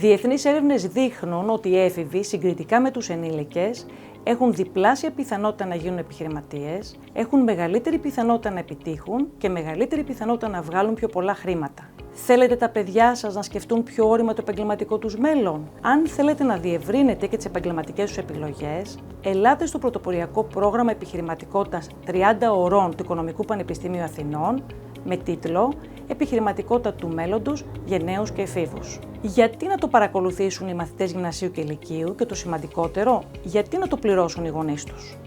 Διεθνείς έρευνες δείχνουν ότι οι έφηβοι, συγκριτικά με τους ενήλικες, έχουν διπλάσια πιθανότητα να γίνουν επιχειρηματίες, έχουν μεγαλύτερη πιθανότητα να επιτύχουν και μεγαλύτερη πιθανότητα να βγάλουν πιο πολλά χρήματα. Θέλετε τα παιδιά σας να σκεφτούν πιο όρημα το επαγγελματικό τους μέλλον? Αν θέλετε να διευρύνετε και τις επαγγελματικές τους επιλογές, ελάτε στο πρωτοποριακό πρόγραμμα επιχειρηματικότητας 30 ωρών του Οικονομικού Πανεπιστημίου Αθηνών με τίτλο «Επιχειρηματικότητα του μέλλοντος για νέους και εφήβους». Γιατί να το παρακολουθήσουν οι μαθητές γυμνασίου και λυκείου και το σημαντικότερο, γιατί να το πληρώσουν οι γονείς τους?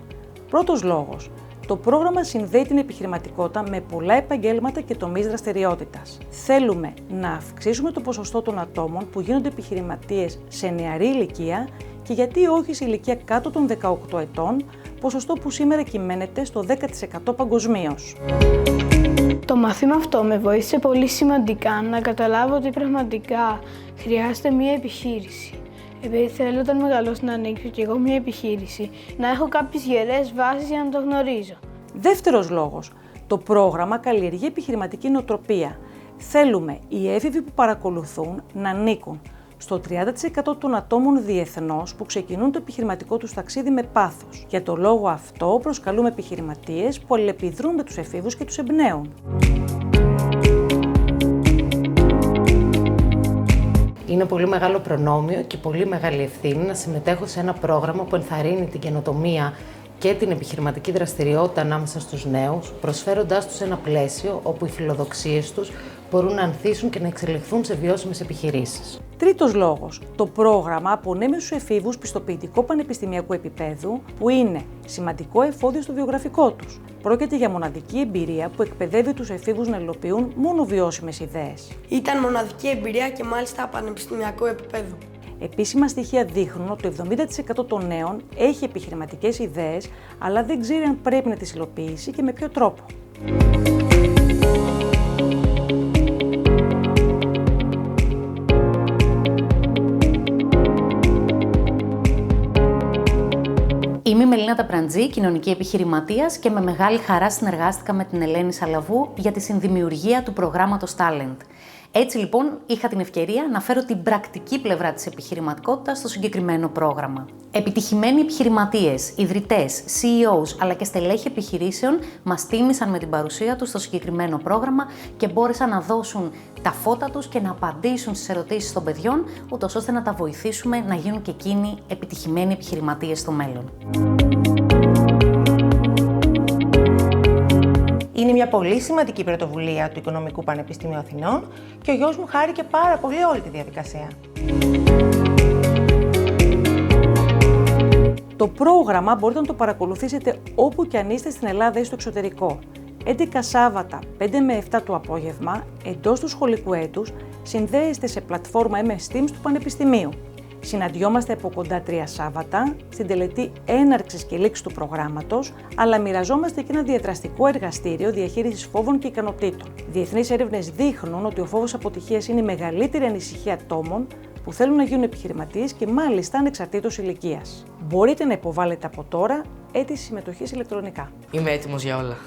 Πρώτος λόγος. Το πρόγραμμα συνδέει την επιχειρηματικότητα με πολλά επαγγέλματα και τομείς δραστηριότητας. Θέλουμε να αυξήσουμε το ποσοστό των ατόμων που γίνονται επιχειρηματίες σε νεαρή ηλικία και γιατί όχι σε ηλικία κάτω των 18 ετών, ποσοστό που σήμερα κυμαίνεται στο 10% παγκοσμίως. Το μάθημα αυτό με βοήθησε πολύ σημαντικά να καταλάβω ότι πραγματικά χρειάζεται μία επιχείρηση. Επειδή θέλω όταν μεγαλώσω να ανοίξω κι εγώ μία επιχείρηση, να έχω κάποιες γερές βάσεις για να το γνωρίζω. Δεύτερος λόγος. Το πρόγραμμα καλλιεργεί επιχειρηματική νοοτροπία. Θέλουμε οι έφηβοι που παρακολουθούν να ανήκουν στο 30% των ατόμων διεθνώς που ξεκινούν το επιχειρηματικό τους ταξίδι με πάθος. Για το λόγο αυτό προσκαλούμε επιχειρηματίες που αλληλεπιδρούν με τους εφήβους και τους εμπνέουν. Είναι πολύ μεγάλο προνόμιο και πολύ μεγάλη ευθύνη να συμμετέχω σε ένα πρόγραμμα που ενθαρρύνει την καινοτομία και την επιχειρηματική δραστηριότητα ανάμεσα στους νέους, προσφέροντάς τους ένα πλαίσιο όπου οι φιλοδοξίες τους μπορούν να ανθίσουν και να εξελιχθούν σε βιώσιμες επιχειρήσεις. Τρίτος λόγος. Το πρόγραμμα απονέμει στους εφήβους πιστοποιητικό πανεπιστημιακού επίπεδου που είναι σημαντικό εφόδιο στο βιογραφικό τους. Πρόκειται για μοναδική εμπειρία που εκπαιδεύει τους εφήβους να υλοποιούν μόνο βιώσιμες ιδέες. Ήταν μοναδική εμπειρία και μάλιστα πανεπιστημιακού επίπεδου. Επίσημα στοιχεία δείχνουν ότι το 70% των νέων έχει επιχειρηματικές ιδέες, αλλά δεν ξέρει αν πρέπει να τις υλοποιήσει και με ποιο τρόπο. Είμαι η Μελίνα Ταπραντζή, κοινωνική επιχειρηματίας και με μεγάλη χαρά συνεργάστηκα με την Ελένη Σαλαβού για τη συνδημιουργία του προγράμματος Talent. Έτσι λοιπόν είχα την ευκαιρία να φέρω την πρακτική πλευρά της επιχειρηματικότητας στο συγκεκριμένο πρόγραμμα. Επιτυχημένοι επιχειρηματίες, ιδρυτές, CEOs αλλά και στελέχη επιχειρήσεων μας τίμησαν με την παρουσία τους στο συγκεκριμένο πρόγραμμα και μπόρεσαν να δώσουν τα φώτα τους και να απαντήσουν στις ερωτήσεις των παιδιών, ούτως ώστε να τα βοηθήσουμε να γίνουν και εκείνοι επιτυχημένοι επιχειρηματίες στο μέλλον. Είναι μια πολύ σημαντική πρωτοβουλία του Οικονομικού Πανεπιστημίου Αθηνών και ο γιος μου χάρηκε πάρα πολύ όλη τη διαδικασία. Το πρόγραμμα μπορείτε να το παρακολουθήσετε όπου και αν είστε στην Ελλάδα ή στο εξωτερικό. 11 Σάββατα, 5 με 7 το απόγευμα, εντός του σχολικού έτους, συνδέεστε σε πλατφόρμα MS Teams του Πανεπιστημίου. Συναντιόμαστε από κοντά 3 Σάββατα, στην τελετή έναρξης και λήξης του προγράμματος, αλλά μοιραζόμαστε και ένα διαδραστικό εργαστήριο διαχείρισης φόβων και ικανοτήτων. Διεθνείς έρευνες δείχνουν ότι ο φόβος αποτυχίας είναι η μεγαλύτερη ανησυχία ατόμων που θέλουν να γίνουν επιχειρηματίες και μάλιστα ανεξαρτήτως ηλικίας. Μπορείτε να υποβάλλετε από τώρα αίτηση συμμετοχής ηλεκτρονικά. Είμαι έτοιμος για όλα.